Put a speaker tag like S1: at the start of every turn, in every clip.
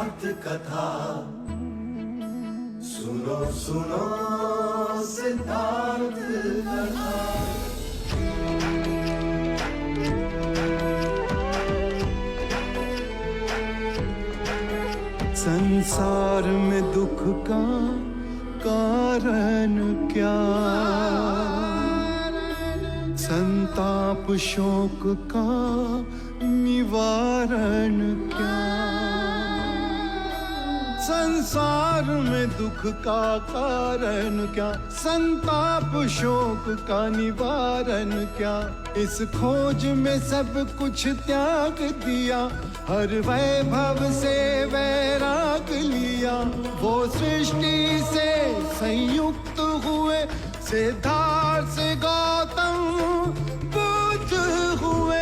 S1: सिद्धार्थ कथा, सुनो सुनो सिद्धार्थ कथा। संसार में दुख का कारण क्या, संताप शोक का निवारण क्या। संसार में दुख का कारण क्या, संताप शोक का निवारण क्या। इस खोज में सब कुछ त्याग दिया, हर वैभव से वैराग लिया। वो सृष्टि से संयुक्त हुए, सिद्धार्थ से गौतम बुद्ध हुए।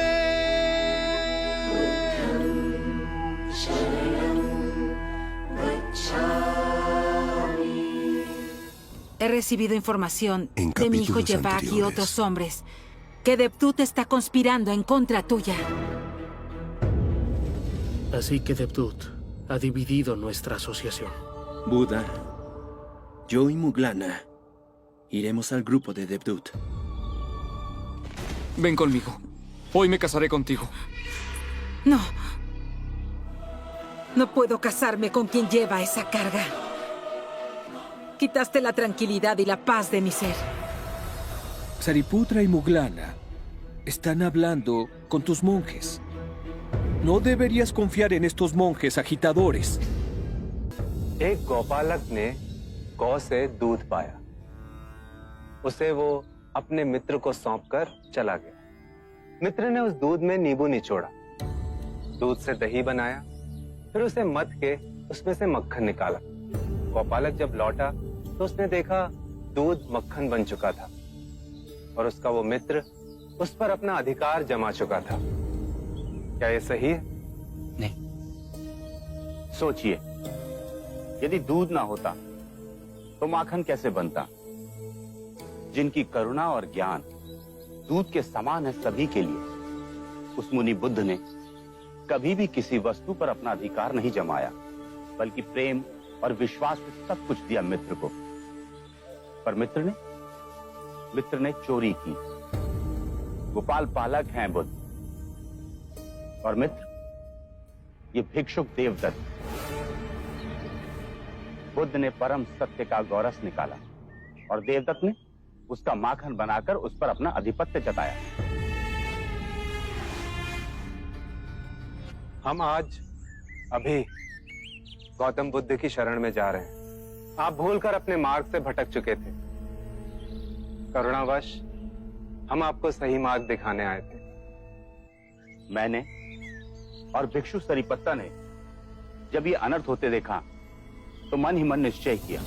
S2: He recibido información de mi hijo Yevak y otros hombres que Debtut está conspirando en contra tuya.
S3: Así que Debtut ha dividido nuestra asociación.
S4: Buda, yo y Muglana iremos al grupo de Debtut.
S5: Ven conmigo. Hoy me casaré contigo.
S2: No. No puedo casarme con quien lleva esa carga. Quitaste la tranquilidad y la paz de mi ser.
S6: Sariputra y Muglana están hablando con tus monjes. No deberías confiar en estos monjes agitadores.
S7: एक गौपालक ने गौ से दूध पाया, उसे वो अपने मित्र को सौंपकर चला गया। मित्र ने उस दूध में नींबू निचोड़ा, दूध से दही बनाया, फिर उसे मथ के उसमें से मक्खन निकाला। गौपालक जब लौटा तो उसने देखा दूध मक्खन बन चुका था और उसका वो मित्र उस पर अपना अधिकार जमा चुका था। क्या ये सही है?
S8: नहीं। सोचिए, यदि दूध ना होता तो माखन कैसे बनता? जिनकी करुणा और ज्ञान दूध के समान है सभी के लिए, उस मुनि बुद्ध ने कभी भी किसी वस्तु पर अपना अधिकार नहीं जमाया, बल्कि प्रेम और विश्वास से सब कुछ दिया मित्र को। पर मित्र ने चोरी की। गोपाल पालक हैं बुद्ध, और मित्र ये भिक्षुक देवदत्त। बुद्ध ने परम सत्य का गौरस निकाला और देवदत्त ने उसका माखन बनाकर उस पर अपना आधिपत्य जताया।
S7: हम आज अभी गौतम बुद्ध की शरण में जा रहे हैं। आप भूलकर अपने मार्ग से भटक चुके थे। करुणावश हम आपको सही मार्ग दिखाने आए थे।
S8: मैंने और भिक्षु सरिपत्ता ने जब ये अनर्थ होते देखा तो मन ही मन निश्चय किया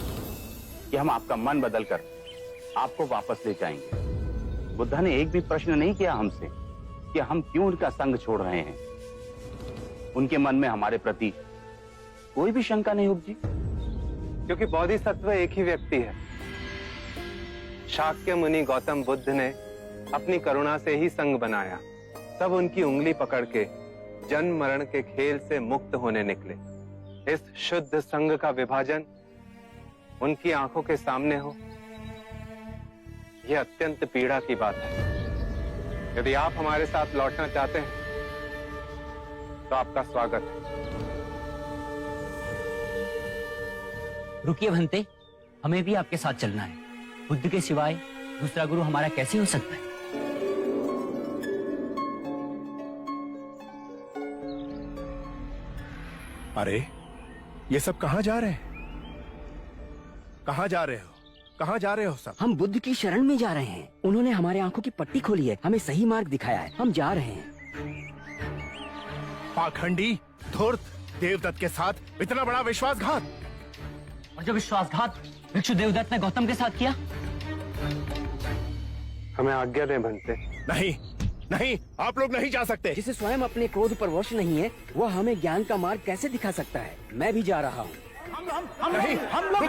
S8: कि हम आपका मन बदलकर आपको वापस ले जाएंगे। बुद्धा ने एक भी प्रश्न नहीं किया हमसे कि हम क्यों उनका संग छोड़ रहे हैं। उनके मन में हमारे प्रति कोई भी शंका नहीं उपजी,
S7: क्योंकि बोधिसत्व एक ही व्यक्ति है। शाक्य मुनि गौतम बुद्ध ने अपनी करुणा से ही संग बनाया। सब उनकी उंगली पकड़ के जन्म मरण के खेल से मुक्त होने निकले। इस शुद्ध संग का विभाजन उनकी आंखों के सामने हो, यह अत्यंत पीड़ा की बात है। यदि आप हमारे साथ लौटना चाहते हैं तो आपका स्वागत है।
S9: रुकिए भंते, हमें भी आपके साथ चलना है। बुद्ध के सिवाय दूसरा गुरु हमारा कैसे हो सकता है?
S10: अरे ये सब कहाँ जा रहे हैं? कहाँ जा रहे हो? कहाँ जा रहे हो सब?
S9: हम बुद्ध की शरण में जा रहे हैं। उन्होंने हमारे आंखों की पट्टी खोली है, हमें सही मार्ग दिखाया है। हम जा रहे हैं।
S10: पाखंडी, धूर्त, देवदत्त के साथ इतना बड़ा विश्वासघात।
S9: और जो विश्वासघात भिक्षु देवदत्त ने गौतम के साथ किया।
S7: हमें आज्ञा दें भंते।
S10: नहीं नहीं, आप लोग नहीं जा सकते।
S9: जिसे स्वयं अपने क्रोध पर वश नहीं है, वह हमें ज्ञान का मार्ग कैसे दिखा सकता है? मैं भी जा रहा हूँ।
S10: नहीं, हम लोग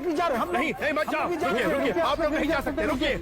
S10: भी जा रहे हैं। नहीं नहीं, मत जाओ। रुकिए, आप लोग नहीं जा सकते। रुकिए।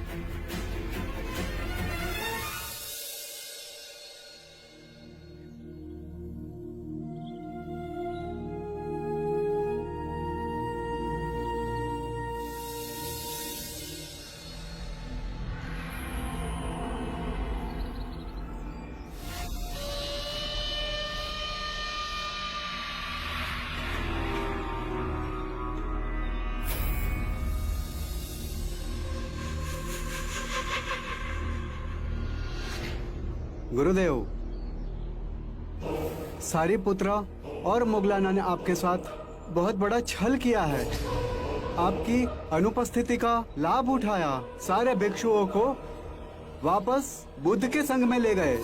S11: गुरुदेव, सारिपुत्रा और मुगलाना ने आपके साथ बहुत बड़ा छल किया है। आपकी अनुपस्थिति का लाभ उठाया, सारे भिक्षुओं को वापस बुद्ध के संग में ले गए।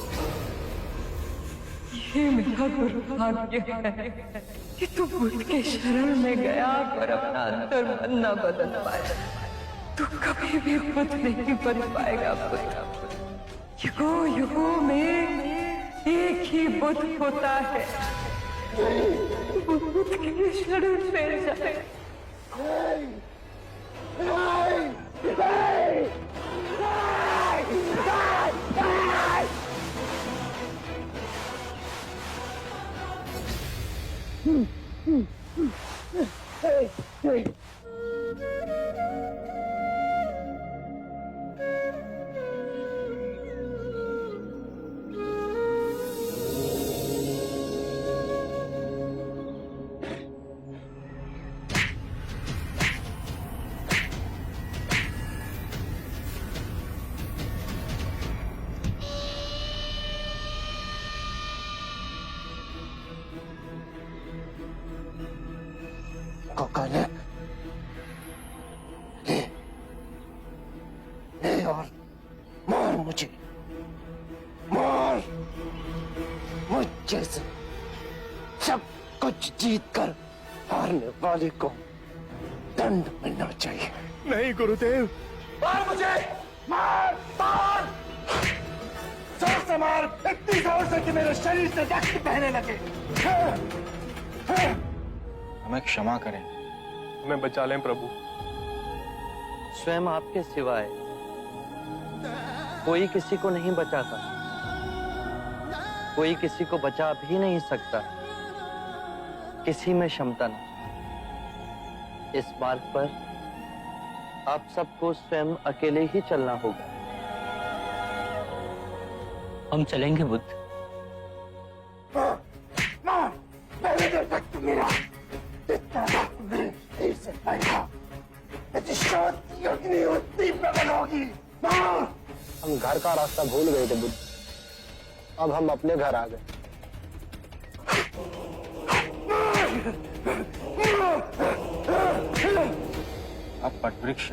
S12: ये मेरा दुर्भाग्य है कि तू बुद्ध के शरण में गया और अपना अंतर्मन न बदल पाया। तू कभी भी बुद्ध नहीं बन पाएगा। युगों युगों में एक ही बुद्ध होता है। बुद्ध के शरण में जाए।
S13: और मार मुझे, मार। मुझ जैसे सब कुछ जीत कर हारने वाले को दंड मिलना चाहिए।
S10: नहीं गुरुदेव,
S13: मार मुझे, मार मार, जोर से मार, इतनी जोर से कि मेरे शरीर से रक्त बहने लगे।
S14: हमें क्षमा करें,
S10: हमें बचा लें प्रभु।
S15: स्वयं आपके सिवाय कोई किसी को नहीं बचाता, कोई किसी को बचा भी नहीं सकता। किसी में क्षमता नहीं। इस मार्ग पर आप सबको स्वयं अकेले ही चलना होगा।
S9: हम चलेंगे बुद्ध।
S13: पहले देर तक तो मेरा इतना रक्त मेरे शरीर से बहेगा, अग्नि उतनी प्रबल होगी।
S16: हम घर का रास्ता भूल गए थे बुद्ध, अब हम अपने घर आ गए।
S14: अब वटवृक्ष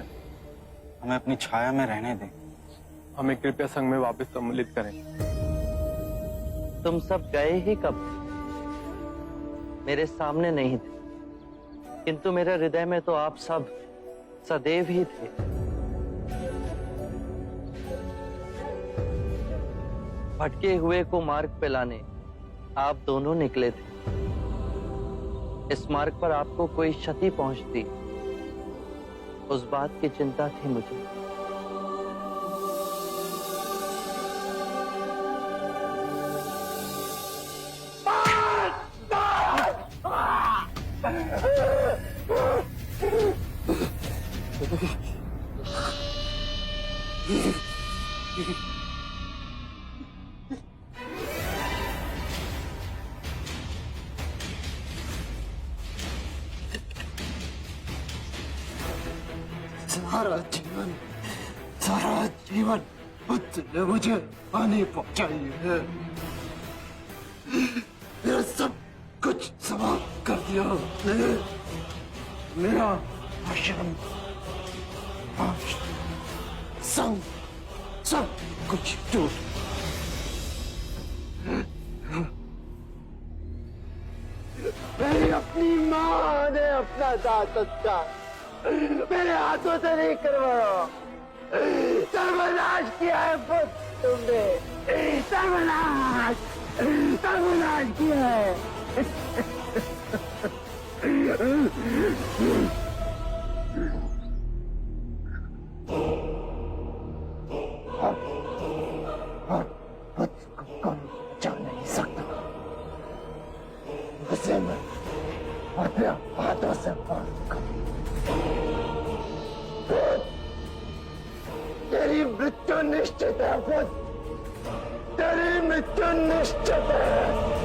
S14: हमें अपनी छाया में रहने दें।
S10: हमें कृपया संघ में वापस सम्मिलित करें।
S15: तुम सब गए ही कब? मेरे सामने नहीं थे, किंतु मेरे हृदय में तो आप सब सदैव ही थे। भटके हुए को मार्ग पे लाने आप दोनों निकले थे। इस मार्ग पर आपको कोई क्षति पहुंचती, उस बात की चिंता थी मुझे।
S13: सारा जीवन बुद्ध ने मुझे हानि पहुंचाई है। मेरा सब कुछ समाप्त कर दिया उसने। मेरा आश्रम, संग, सब कुछ टूट। मेरी अपनी माँ ने अपना दांत मेरे हाथों से नहीं करवाया। सर्वनाश किया है बुद्ध तुमने, सर्वनाश, सर्वनाश किया है। बुद्ध को कौन बचा नहीं सकता, उसे मैं अपने हाथों से मारूंगा। तेरी मृत्यु निश्चित है बुद्ध, तेरी मृत्यु निश्चित है।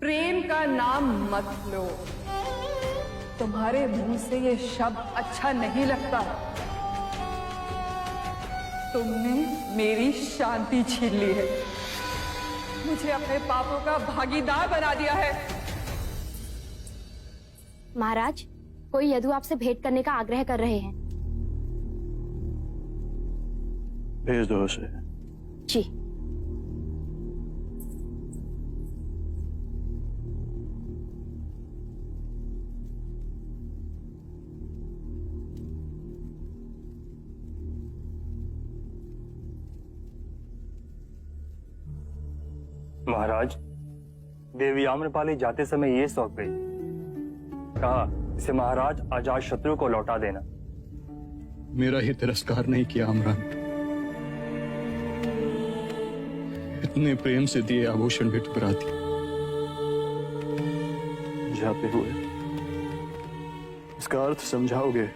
S12: प्रेम का नाम मत लो। तुम्हारे मुंह से ये शब्द अच्छा नहीं लगता। तुमने मेरी शांति छीन ली है, मुझे अपने पापों का भागीदार बना दिया है।
S17: महाराज, कोई यदु आपसे भेंट करने का आग्रह कर रहे हैं।
S14: भेज दो उसे।
S17: जी।
S14: महाराज, देवी आम्रपाली जाते समय ये सौंप गई, कहा इसे महाराज अजात शत्रु को लौटा देना।
S5: मेरा ही तिरस्कार नहीं किया अमरान। इतने प्रेम से दिए आभूषण भी ठुकरा दिए।
S14: जाते हुए इसका अर्थ समझाओगे?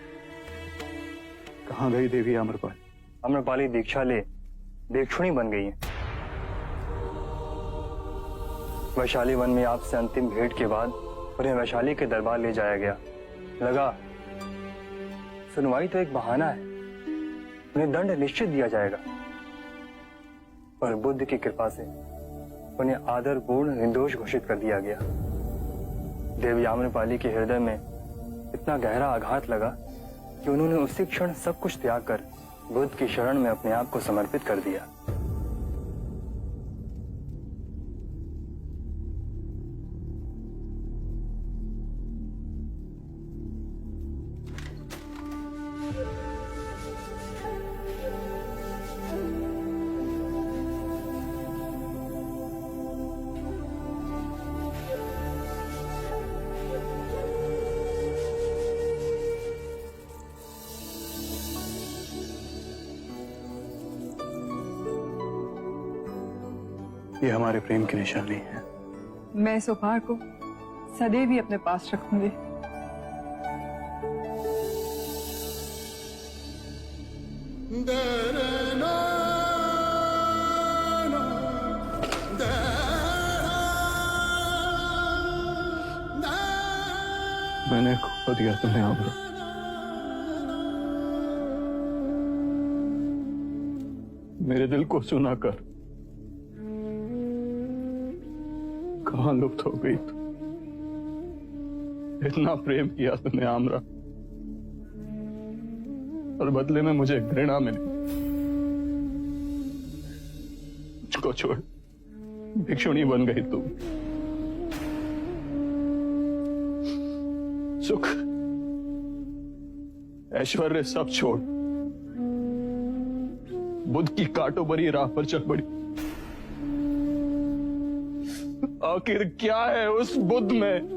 S14: कहाँ गई देवी आम्रपाली? आम्रपाली दीक्षा ले भिक्षुणी बन गई है। वैशाली वन में आपसे अंतिम भेंट के बाद उन्हें वैशाली के दरबार ले जाया गया। लगा सुनवाई तो एक बहाना है, उन्हें दंड निश्चित दिया जाएगा, पर बुद्ध की कृपा से उन्हें आदरपूर्ण निर्दोष घोषित कर दिया गया। देवी आम्रपाली के हृदय में इतना गहरा आघात लगा कि उन्होंने उसी क्षण सब कुछ त्याग कर बुद्ध की शरण में अपने आप को समर्पित कर दिया। ये हमारे प्रेम की निशानी है।
S12: मैं इस उपहार को सदैव ही अपने पास रखूंगी।
S5: मैंने खो दिया तुम्हें आमरा। मेरे दिल को सुना कर कहाँ लुप्त हो गई तू? इतना प्रेम किया तुमने आमरा, और बदले में मुझे घृणा मिली। मुझको छोड़ भिक्षुणी बन गई तू। सुख ऐश्वर्य सब छोड़ बुद्ध की कांटों भरी राह पर चल पड़ी। आखिर क्या है उस बुद्ध में?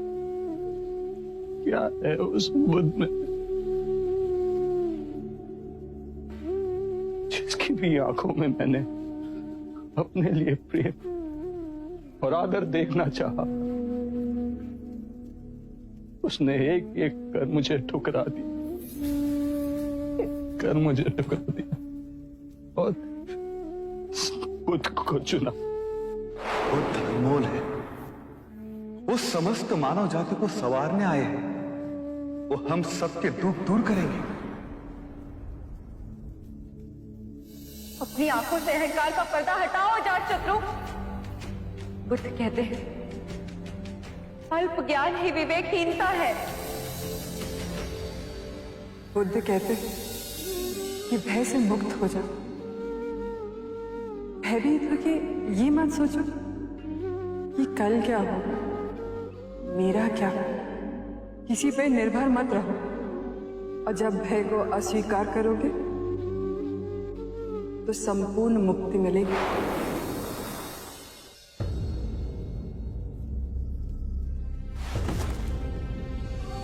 S5: क्या है उस बुद्ध में जिसकी भी आंखों में मैंने अपने लिए प्रेम और आदर देखना चाहा? उसने एक एक कर मुझे ठुकरा दिया, और बुद्ध को चुना।
S18: बुद्ध अनमोल है, वो समस्त मानव जाति को संवारने आए हैं। वो हम सबके दुख दूर करेंगे।
S12: अपनी आंखों से अहंकार का पर्दा हटाओ अजात शत्रु। बुद्ध कहते हैं अल्प ज्ञान ही विवेकहीनता है। बुद्ध कहते हैं कि भय से मुक्त हो जाओ। भयभीत होके ये मत सोचो कि कल क्या होगा, मेरा क्या होगा। किसी पे निर्भर मत रहो, और जब भय को अस्वीकार करोगे तो संपूर्ण मुक्ति मिलेगी।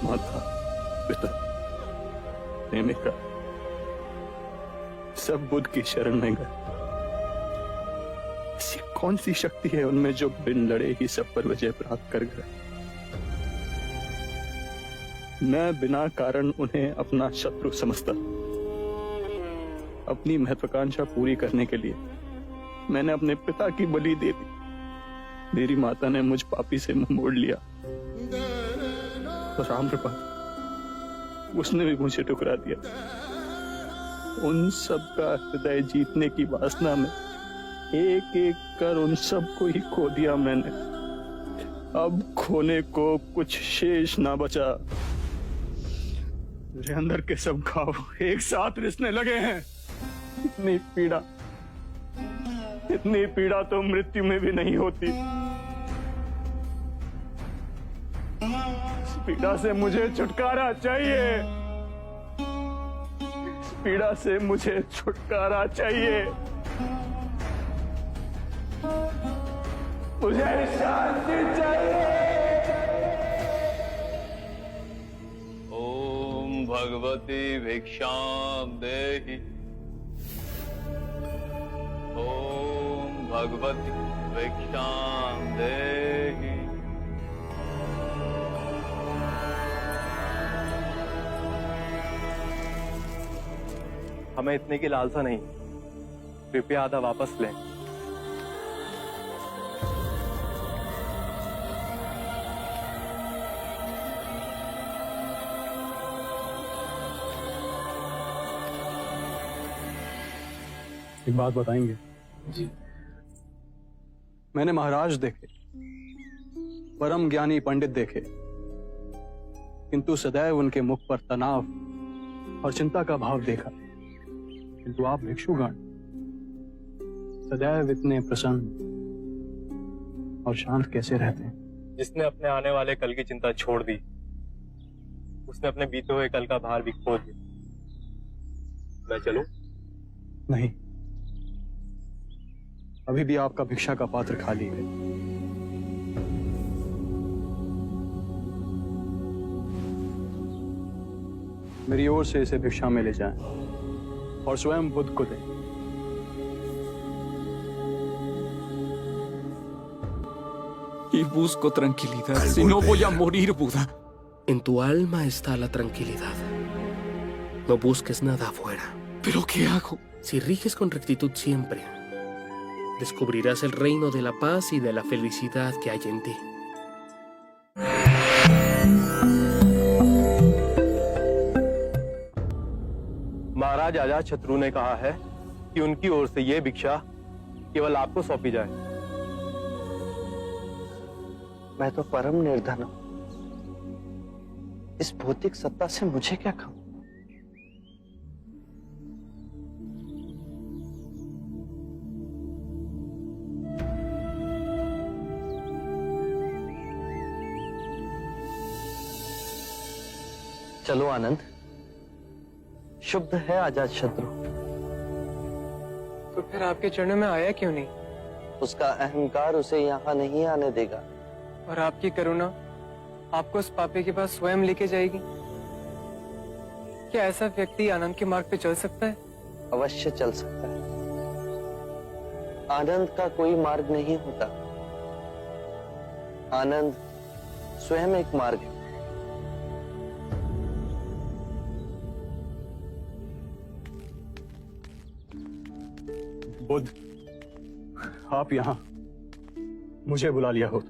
S5: माता, पिता, प्रेमिका सब बुद्ध की शरण में गए। ऐसी कौन सी शक्ति है उनमें जो बिन लड़े ही सब पर विजय प्राप्त कर गए? मैं बिना कारण उन्हें अपना शत्रु समझता। अपनी महत्वाकांक्षा पूरी करने के लिए मैंने अपने पिता की बलि दे दी। मेरी माता ने मुझ पापी से मुंह मोड़ लिया, और आम्रपाली उसने भी मुझे ठुकरा दिया। उन सब का हृदय जीतने की वासना में एक एक कर उन सबको ही खो दिया मैंने। अब खोने को कुछ शेष ना बचा। मेरे अंदर के सब घाव एक साथ रिसने लगे हैं। इतनी पीड़ा तो मृत्यु में भी नहीं होती। इस पीड़ा से मुझे छुटकारा चाहिए। इस पीड़ा से मुझे छुटकारा चाहिए। मुझे शांति चाहिए।
S19: ओम भगवती भिक्षाम देहि। ओम भगवती भिक्षाम देहि।
S14: हमें इतने की लालसा नहीं, कृपया आधा वापस लें।
S11: एक बात बताएंगे?
S3: जी।
S11: मैंने महाराज देखे, परम ज्ञानी पंडित देखे, किंतु सदैव उनके मुख पर तनाव और चिंता का भाव देखा। किंतु आप भिक्षुगण सदैव इतने प्रसन्न और शांत कैसे रहते हैं?
S14: जिसने अपने आने वाले कल की चिंता छोड़ दी, उसने अपने बीते हुए कल का भार भी खो दिया। मैं चलूं?
S11: नहीं, अभी भी आपका भिक्षा का पात्र खाली है। मेरी ओर से इसे भिक्षा में ले जाएं और स्वयं बुद्ध को दें।
S6: Y busco tranquilidad, si no voy a morir, Buda.
S3: En tu alma está la tranquilidad. No busques nada afuera.
S6: ¿Pero qué hago?
S3: Si riges con rectitud siempre, descubrirás el reino de la paz y de la felicidad que hay en ti.
S14: महाराज आजाद शत्रु ने कहा है कि उनकी ओर से यह भिक्षा केवल आपको सौंपी जाए।
S15: मैं तो परम निर्धन हूं। इस भौतिक सत्ता से मुझे क्या काम? चलो आनंद, शुभ है आजाद शत्रु।
S20: तो फिर आपके चरणों में आया क्यों नहीं?
S15: उसका अहंकार उसे यहाँ नहीं आने देगा।
S20: और आपकी करुणा आपको उस पापी के पास स्वयं लेके जाएगी। क्या ऐसा व्यक्ति आनंद के मार्ग पे चल सकता है?
S15: अवश्य चल सकता है। आनंद का कोई मार्ग नहीं होता। आनंद स्वयं एक मार्ग है।
S11: बुद्ध, आप यहाँ मुझे बुला लिया हो।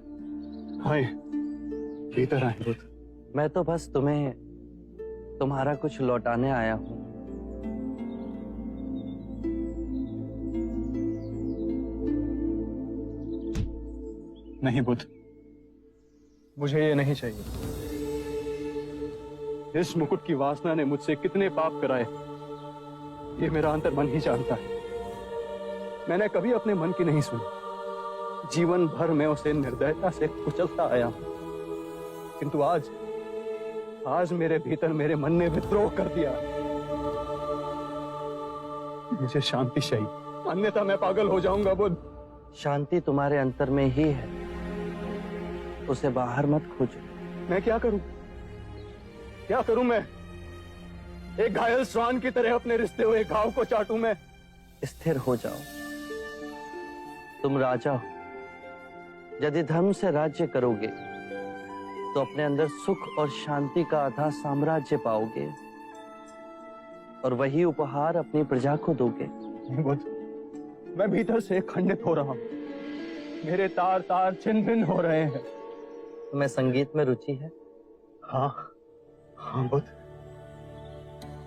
S11: आए, भीतर आए बुद्ध।
S15: मैं तो बस तुम्हें तुम्हारा कुछ लौटाने आया हूं।
S11: नहीं बुद्ध, मुझे ये नहीं चाहिए। इस मुकुट की वासना ने मुझसे कितने पाप कराए, ये मेरा अंतर्मन ही जानता है। मैंने कभी अपने मन की नहीं सुनी। जीवन भर मैं उसे निर्दयता से कुचलता आया, किंतु आज मेरे भीतर मेरे मन ने विद्रोह कर दिया। मुझे शांति चाहिए, अन्यथा मैं पागल हो जाऊंगा बुद्ध।
S15: शांति तुम्हारे अंतर में ही है, उसे बाहर मत खोजो।
S11: मैं क्या करूं? क्या करूं मैं? एक घायल श्वान की तरह अपने रिश्ते हुए घाव को चाटूं मैं?
S15: स्थिर हो जाओ। तुम राजा हो। यदि धर्म से राज्य करोगे तो अपने अंदर सुख और शांति का आधा साम्राज्य पाओगे और वही उपहार अपनी प्रजा को दोगे।
S11: मैं भीतर से खंडित हो रहा हूं।
S5: मेरे तार तार छिन भिन्न हो रहे हैं।
S15: तुम्हें संगीत में रुचि है?
S5: हाँ हाँ बुद्ध,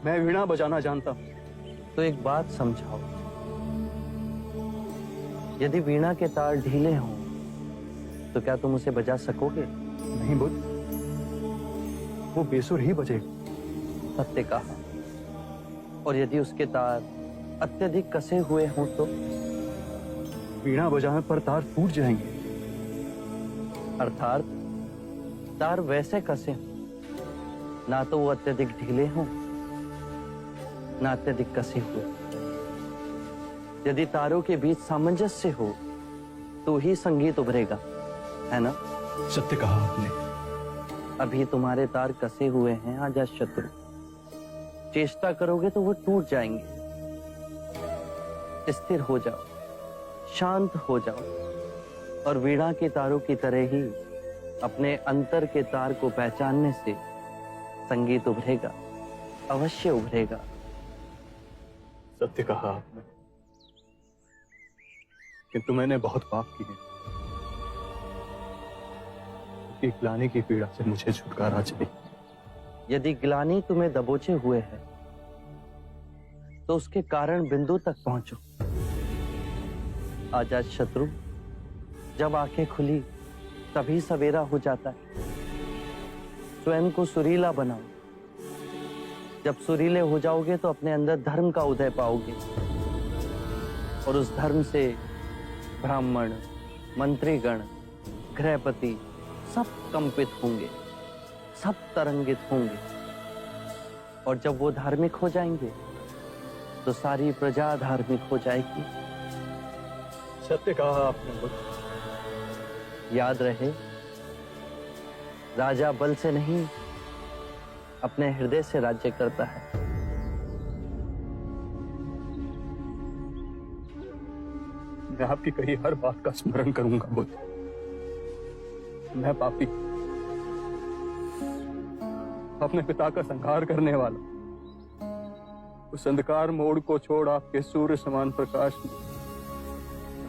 S5: मैं वीणा बजाना जानता हूँ।
S15: तो एक बात समझाओ, यदि वीणा के तार ढीले हों तो क्या तुम उसे बजा सकोगे?
S5: नहीं बुद्ध, वो बेसुर ही बजेगा।
S15: सत्य कहा। और यदि उसके तार अत्यधिक कसे हुए हों तो?
S5: वीणा बजाने पर तार टूट जाएंगे।
S15: अर्थात तार वैसे कसे हों, ना तो वो अत्यधिक ढीले हों ना अत्यधिक कसे हुए। यदि तारों के बीच सामंजस्य हो तो ही संगीत उभरेगा, है ना?
S5: सत्य कहा आपने।
S15: अभी तुम्हारे तार कसे हुए हैं अजात शत्रु, चेष्टा करोगे तो वो टूट जाएंगे। स्थिर हो जाओ, शांत हो जाओ और वीणा के तारों की तरह ही अपने अंतर के तार को पहचानने से संगीत उभरेगा, अवश्य उभरेगा।
S5: सत्य कहा आपने, किंतु मैंने बहुत पाप किए। कि ग्लानि की पीड़ा से मुझे छुटकारा चाहिए।
S15: यदि ग्लानि तुम्हें दबोचे हुए है तो उसके कारण बिंदु तक पहुंचो। अजात शत्रु, जब आंखें खुली तभी सवेरा हो जाता है। स्वयं को सुरीला बनाओ। जब सुरीले हो जाओगे तो अपने अंदर धर्म का उदय पाओगे और उस धर्म से ब्राह्मण, मंत्रीगण, गृहपति सब कंपित होंगे, सब तरंगित होंगे। और जब वो धार्मिक हो जाएंगे तो सारी प्रजा धार्मिक हो जाएगी।
S5: सत्य कहा आपने बुद्ध।
S15: याद रहे, राजा बल से नहीं अपने हृदय से राज्य करता है।
S5: मैं आपकी कही हर बात का स्मरण करूंगा बुद्ध। मैं पापी, अपने पिता का संहार करने वाला, उस अंधकार मोड़ को छोड़ आपके सूर्य समान प्रकाश में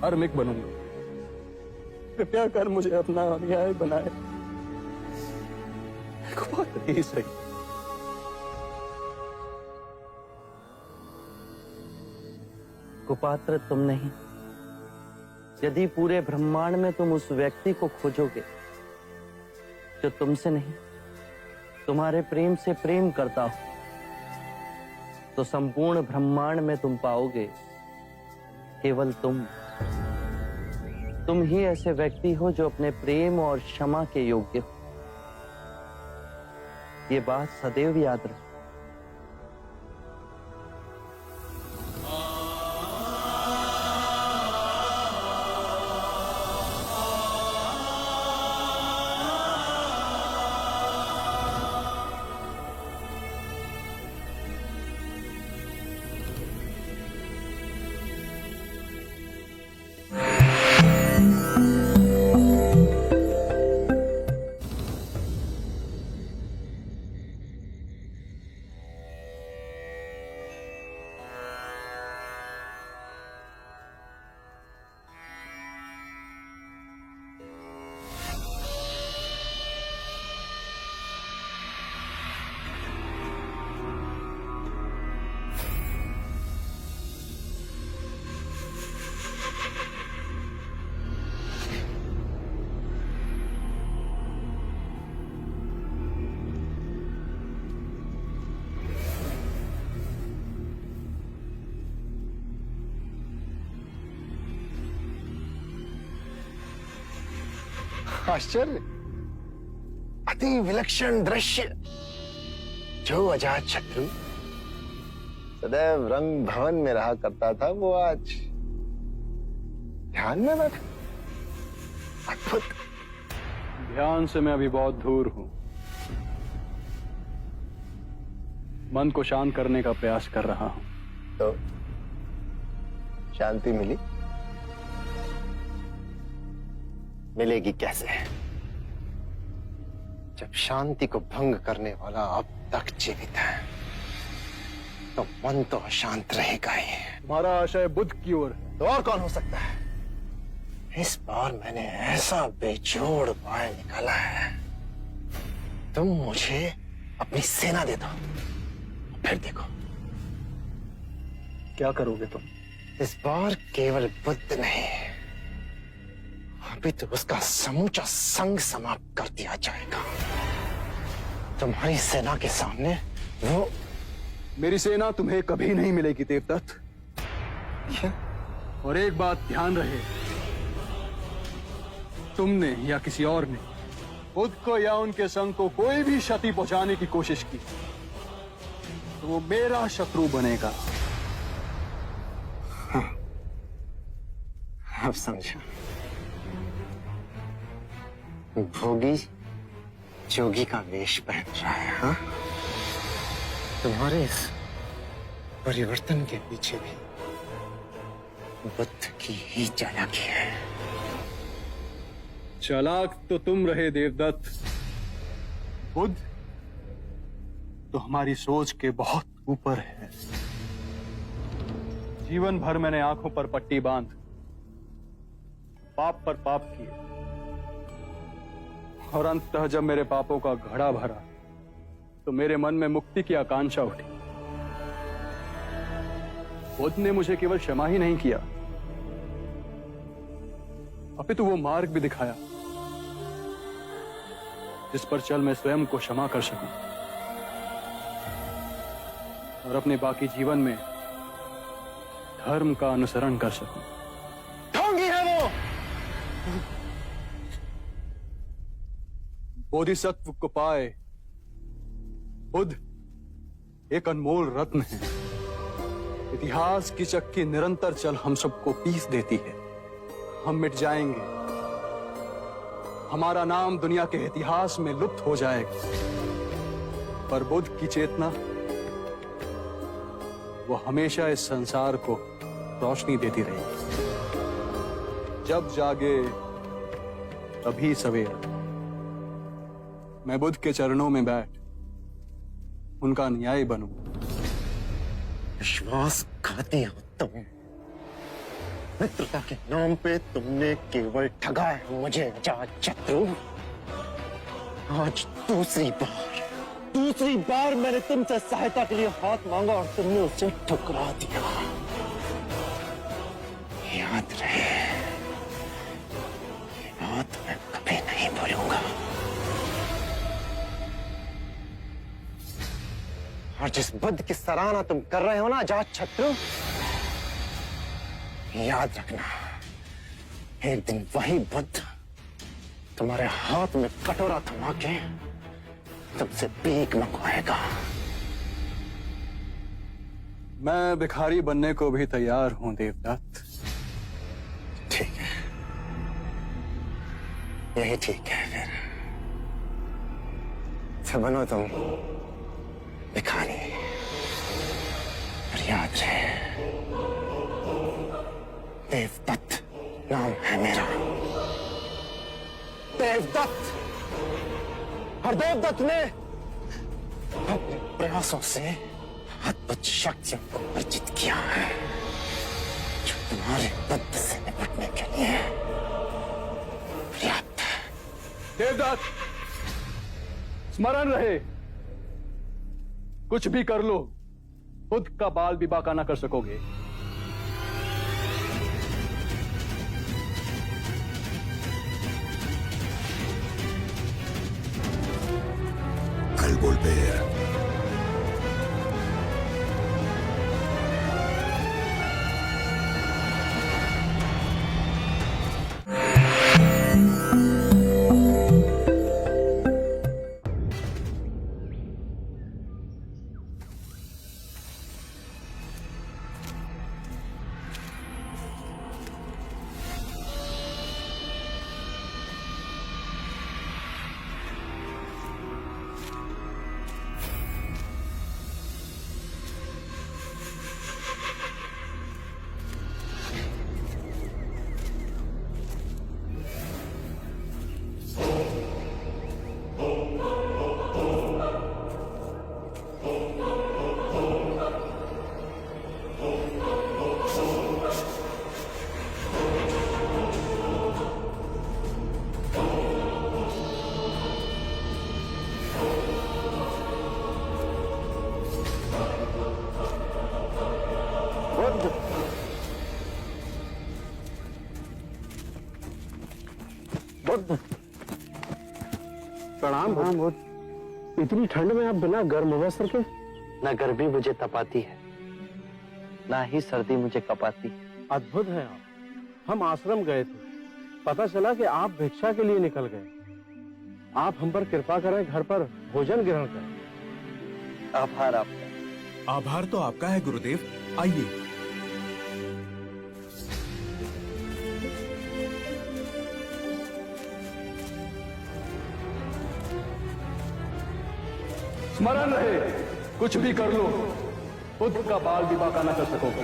S5: धार्मिक बनूंगा। कृपया कर मुझे अपना अनुयायी बनाए। एक बात ही सही।
S15: कुपात्र तुम नहीं, यदि पूरे ब्रह्मांड में तुम उस व्यक्ति को खोजोगे जो तुमसे नहीं तुम्हारे प्रेम से प्रेम करता हो, तो संपूर्ण ब्रह्मांड में तुम पाओगे केवल तुम ही ऐसे व्यक्ति हो जो अपने प्रेम और क्षमा के योग्य हो। ये बात सदैव याद रखो।
S16: आश्चर्य, अति विलक्षण दृश्य। जो अजात शत्रु सदैव रंग भवन में रहा करता था, वो आज ध्यान में बैठा। अद्भुत।
S5: ध्यान से मैं अभी बहुत दूर हूं। मन को शांत करने का प्रयास कर रहा हूं।
S16: तो शांति मिली? मिलेगी कैसे, जब शांति को भंग करने वाला अब तक जीवित है? तो मन तो अशांत रहेगा ही।
S5: हमारा आशय बुद्ध की ओर है।
S16: तो और कौन हो सकता है? इस बार मैंने ऐसा बेजोड़ उपाय निकाला है, तुम मुझे अपनी सेना दे दो, फिर देखो
S11: क्या करोगे तुम?
S16: इस बार केवल बुद्ध नहीं, अभी तो उसका समूचा संग समाप्त कर दिया जाएगा। तुम्हारी सेना के सामने वो
S11: मेरी सेना तुम्हें कभी नहीं मिलेगी देवदत्त। और एक बात ध्यान रहे, तुमने या किसी और ने बुद्ध को या उनके संग को कोई भी क्षति पहुंचाने की कोशिश की तो वो मेरा शत्रु बनेगा।
S16: अब समझा, भोगी जोगी का वेश पहन रहा है। हाँ, तुम्हारे इस परिवर्तन के पीछे भी बुद्ध की ही चालाकी है।
S11: चालाक तो तुम रहे देवदत्त, बुद्ध तो हमारी सोच के बहुत ऊपर है। जीवन भर मैंने आंखों पर पट्टी बांध पाप पर पाप किए, और अंततः जब मेरे पापों का घड़ा भरा तो मेरे मन में मुक्ति की आकांक्षा उठी। बुद्ध ने मुझे केवल क्षमा ही नहीं किया, अपितु वो मार्ग भी दिखाया जिस पर चल मैं स्वयं को क्षमा कर सकूं और अपने बाकी जीवन में धर्म का अनुसरण कर सकूं।
S16: ढोंगी है वो।
S11: बोधिसत्व को पाए बुद्ध एक अनमोल रत्न है। इतिहास की चक्की निरंतर चल हम सबको पीस देती है। हम मिट जाएंगे, हमारा नाम दुनिया के इतिहास में लुप्त हो जाएगा, पर बुद्ध की चेतना वो हमेशा इस संसार को रोशनी देती रहेगी। जब जागे तभी सवेरा। मैं बुद्ध के चरणों में बैठ उनका न्याय बनूं।
S16: विश्वासघाती हो तुम। मित्रता के नाम पे तुमने केवल ठगा है मुझे अजातशत्रु। आज दूसरी बार मैंने तुमसे सहायता के लिए हाथ मांगा और तुमने उसे ठुकरा दिया। याद रहे, ये बात मैं कभी नहीं भूलूंगा। और जिस बुद्ध की सराहना तुम कर रहे हो ना अजातशत्रु, याद रखना, एक दिन वही बुद्ध तुम्हारे हाथ में कटोरा थमा के तुमसे भीख मंगवाएगा।
S11: मैं भिखारी बनने को भी तैयार हूं देवदत्त।
S16: ठीक है, यही ठीक है फिर। तो बनो तुम भिखारी। और याद रहे, देवदत्त नाम है मेरा, देवदत्त। और देवदत्त ने अपने प्रयासों से अद्भुत शक्तियों को अर्जित किया है जो तुम्हारे बुद्ध से निपटने के लिए पर्याप्त है।
S11: देवदत्त, स्मरण रहे, कुछ भी कर लो, बुद्ध का बाल भी बांका ना कर सकोगे।
S13: Al volver.
S15: प्रणाम बुद्ध। इतनी ठंड में आप बिना गर्म वस्त्र के? न गर्मी मुझे तपाती है, ना ही सर्दी मुझे कपाती।
S5: अद्भुत है आप। हम आश्रम गए थे, पता चला कि आप भिक्षा के लिए निकल गए। आप हम पर कृपा करें, घर पर भोजन ग्रहण करें।
S15: आभार आपका।
S10: आभार तो आपका है गुरुदेव। आइए।
S18: स्मरण रहे, कुछ भी कर लो, बुद्ध का बाल भी बांका न कर सकोगे।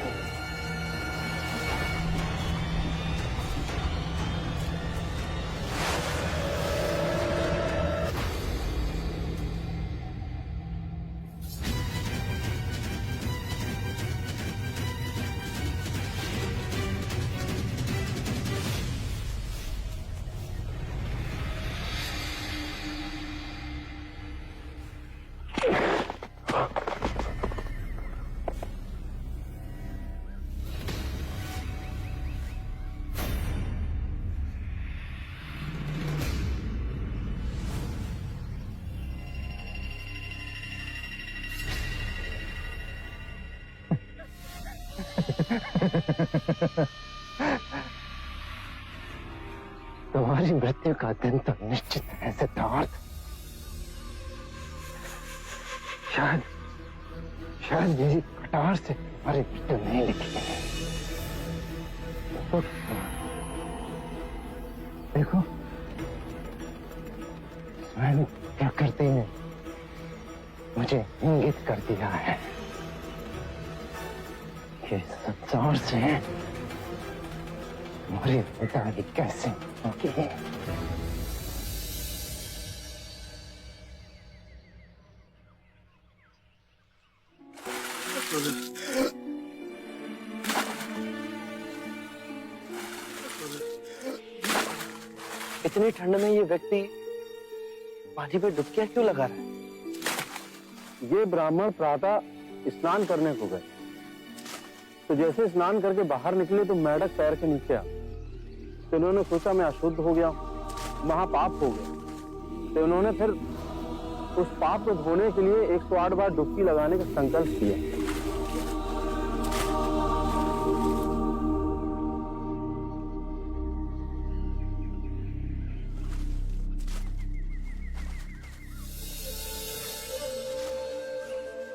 S15: तुम्हारी मृत्यु का दिन तो निश्चित है सिद्धार्थ। शायद मेरी कटार से तुम्हारी मृत्यु नहीं लिखी है। तो देखो, स्वयं प्रकृति ने मुझे इंगित कर दिया है कि संसार से हमारी विदाई कैसे होगी। इतनी ठंड में ये व्यक्ति पानी पे डुबकियां क्यों लगा रहा है?
S5: ये ब्राह्मण प्रातः स्नान करने को गए, तो जैसे स्नान करके बाहर निकले तो मेंढक पैर के नीचे आ। तो उन्होंने सोचा मैं अशुद्ध हो गया, महापाप हो गया। तो उन्होंने फिर उस पाप को धोने के लिए 108 बार डुबकी लगाने का संकल्प किया।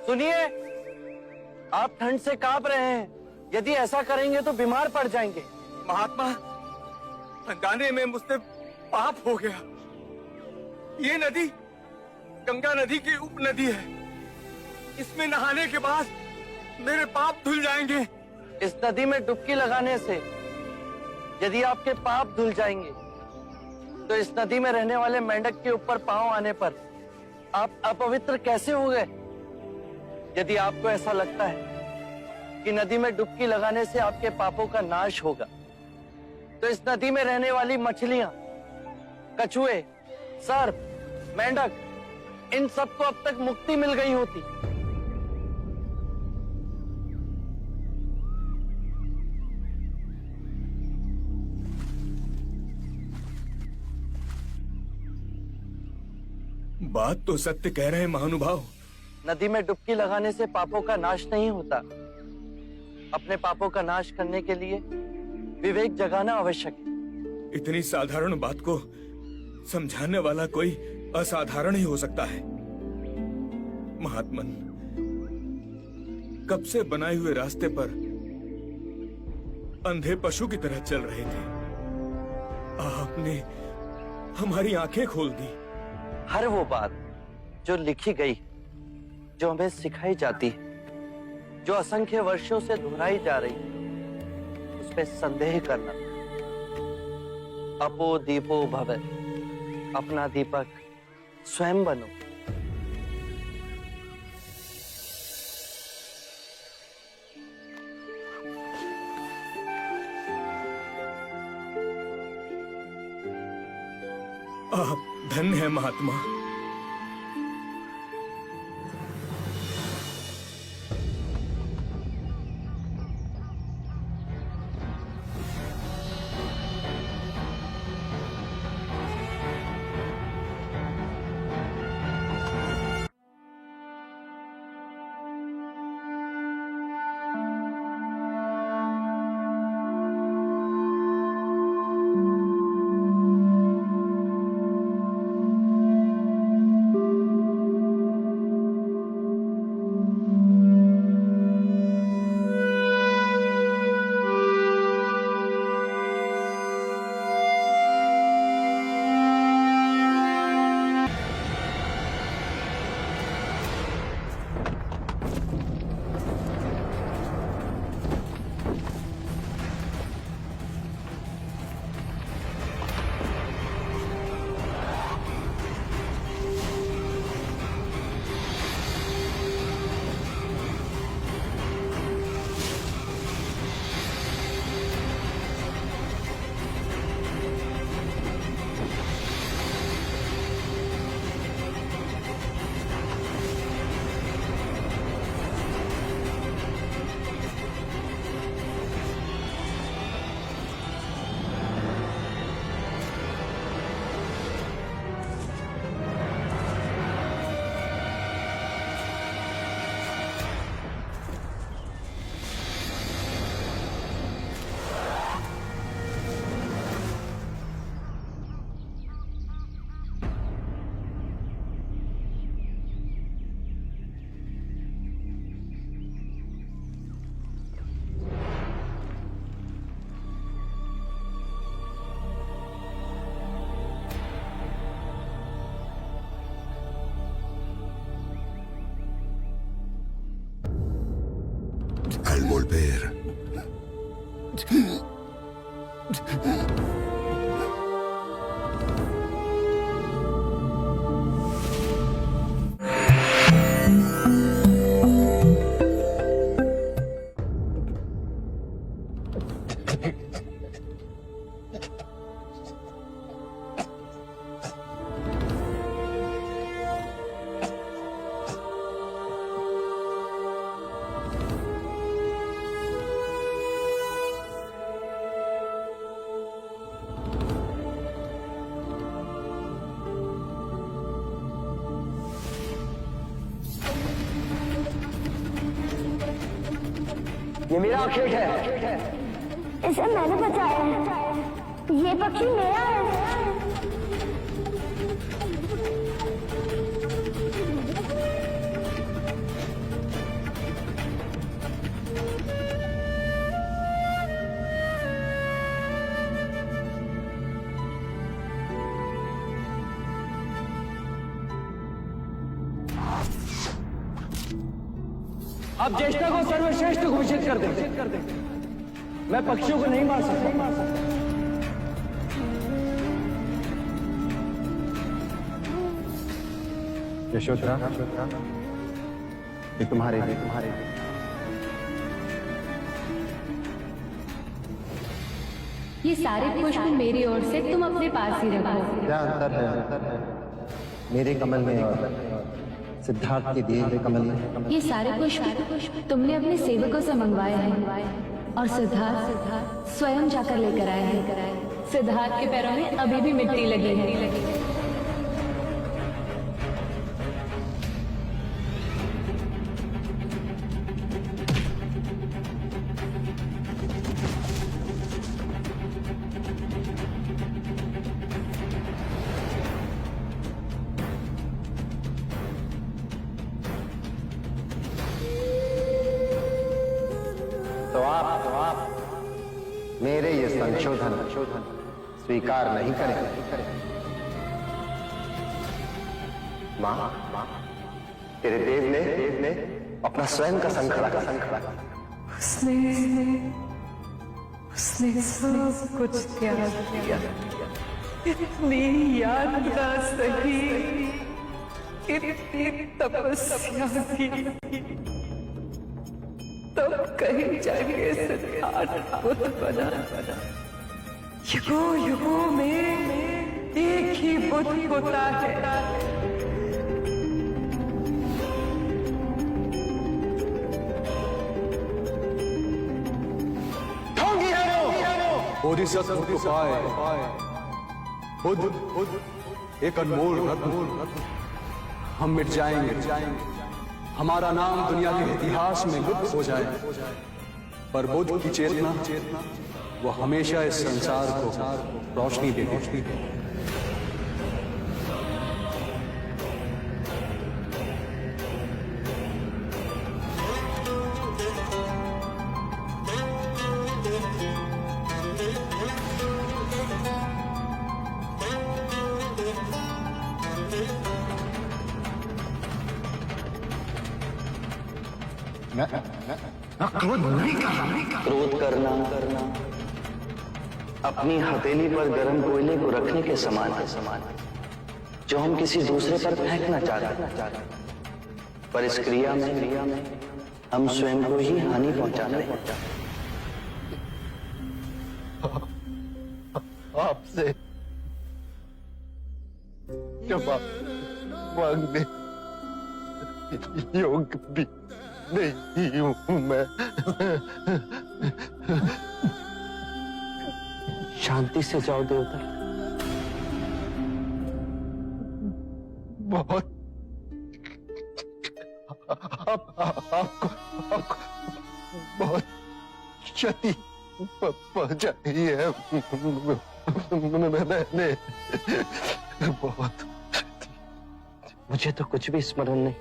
S15: सुनिए, आप ठंड से कांप रहे हैं। यदि ऐसा करेंगे तो बीमार पड़ जाएंगे।
S6: महात्मा, अनजाने में मुझसे पाप हो गया। ये नदी गंगा नदी की उप नदी है। इसमें नहाने के बाद मेरे पाप धुल जाएंगे।
S15: इस नदी में डुबकी लगाने से यदि आपके पाप धुल जाएंगे, तो इस नदी में रहने वाले मेंढक के ऊपर पांव आने पर आप अपवित्र कैसे हो गए? यदि आपको ऐसा लगता है कि नदी में डुबकी लगाने से आपके पापों का नाश होगा, तो इस नदी में रहने वाली मछलियां, कछुए, सर्प, मेंढक, इन सबको अब तक मुक्ति मिल गई होती।
S6: बात तो सत्य कह रहे हैं महानुभाव।
S15: नदी में डुबकी लगाने से पापों का नाश नहीं होता। अपने पापों का नाश करने के लिए विवेक जगाना आवश्यक है।
S6: इतनी साधारण बात को समझाने वाला कोई असाधारण ही हो सकता है। महात्मन, कब से बनाए हुए रास्ते पर अंधे पशु की तरह चल रहे थे। आपने हमारी आंखें खोल दी।
S15: हर वो बात जो लिखी गई, जो हमें सिखाई जाती है, जो असंख्य वर्षों से दोहराई जा रही है, उसमें संदेह करना। अपो दीपो भव, अपना दीपक स्वयं बनो।
S6: आप धन्य है महात्मा।
S21: Al volver,
S9: ये मेरा खेत है।
S22: इसे मैंने बचाया है। ये पक्षी मेरा है।
S9: आप ज्येष्ठा को सर्वश्रेष्ठ घोषित कर दें। मैं पक्षियों को नहीं मार सकता।
S11: यशोधरा, ये तुम्हारे
S17: ये सारे पुष्प मेरी ओर से तुम अपने पास ही रखो।
S11: क्या अंतर है मेरे कमल में और सिद्धार्थ के दिए हुए कमल में?
S17: ये सारे पुष्प तुमने अपने सेवकों से मंगवाए हैं और सिद्धार्थ स्वयं जाकर लेकर आए हैं। सिद्धार्थ के पैरों में अभी भी मिट्टी लगी है।
S11: तो आप मेरे ये संशोधन स्वीकार नहीं करेंगे? मां, तेरे देव ने अपना स्वयं का संखड़ा
S12: उसने सब कुछ त्याग दिया। इतनी यात्रा सही, इतनी तपस्या की, तब कहीं जाके सिद्धार्थ पुत्र बना। युगों युगों में एक ही बुद्ध होता है।
S18: बोधिसत्व को पाए बुद्ध एक अनमोल रत्न। हम मिट जाएंगे, हमारा नाम दुनिया के इतिहास में लुप्त हो जाए, पर बुद्ध की चेतना वो हमेशा इस संसार को रोशनी देगी।
S15: क्रोध करना अपनी हथेली पर गर्म कोयले को रखने के समान है, जो हम किसी दूसरे पर फेंकना चाहते हैं, पर इस क्रिया में हम स्वयं को ही हानि पहुंचा रहे हैं।
S1: आपसे क्षमा मांगने योग्य भी नहीं हूं मैं।
S15: शांति से जाओ देवता।
S1: बहुत आपको बहुत क्षति पहुंचाई है मैंने, बहुत।
S15: मुझे तो कुछ भी स्मरण नहीं।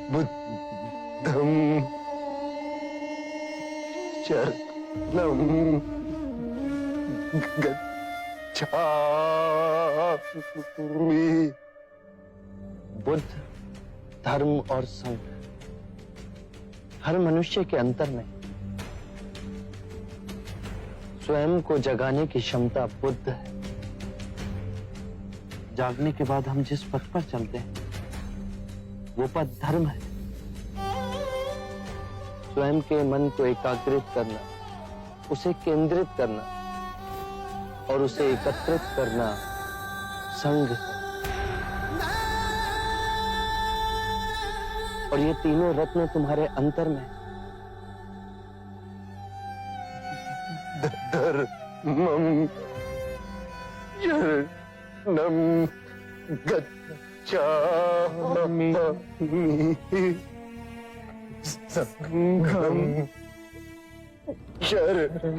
S1: बुद्धं शरणं गच्छामि।
S15: बुद्ध, धर्म और संघ, हर मनुष्य के अंतर में स्वयं को जगाने की क्षमता बुद्ध है। जागने के बाद हम जिस पथ पर चलते हैं वो पथ धर्म है। स्वयं के मन को एकाग्रित करना, उसे केंद्रित करना और उसे एकत्रित करना संघ है। और ये तीनों रत्न तुम्हारे अंतर में
S1: धर्मं शरणं गच्छामि। संघं शरणं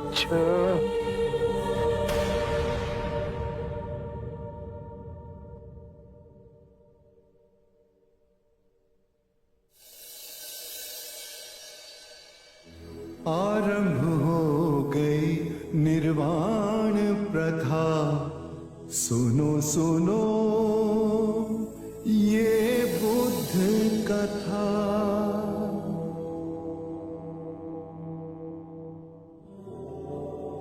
S1: गच्छामि।
S11: आरंभ हो गई निर्वाण प्रथा, सुनो सुनो ये बुद्ध कथा।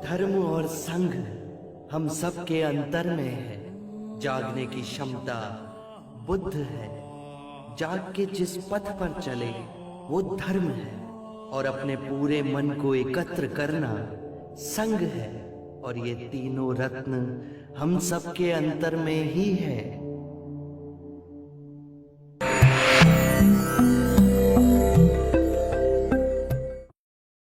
S15: धर्म और संघ हम सबके अंतर में है। जागने की क्षमता बुद्ध है। जाग के जिस पथ पर चले वो धर्म है। और अपने पूरे मन को एकत्र करना संघ है। और ये तीनों रत्न हम सबके अंतर में ही है।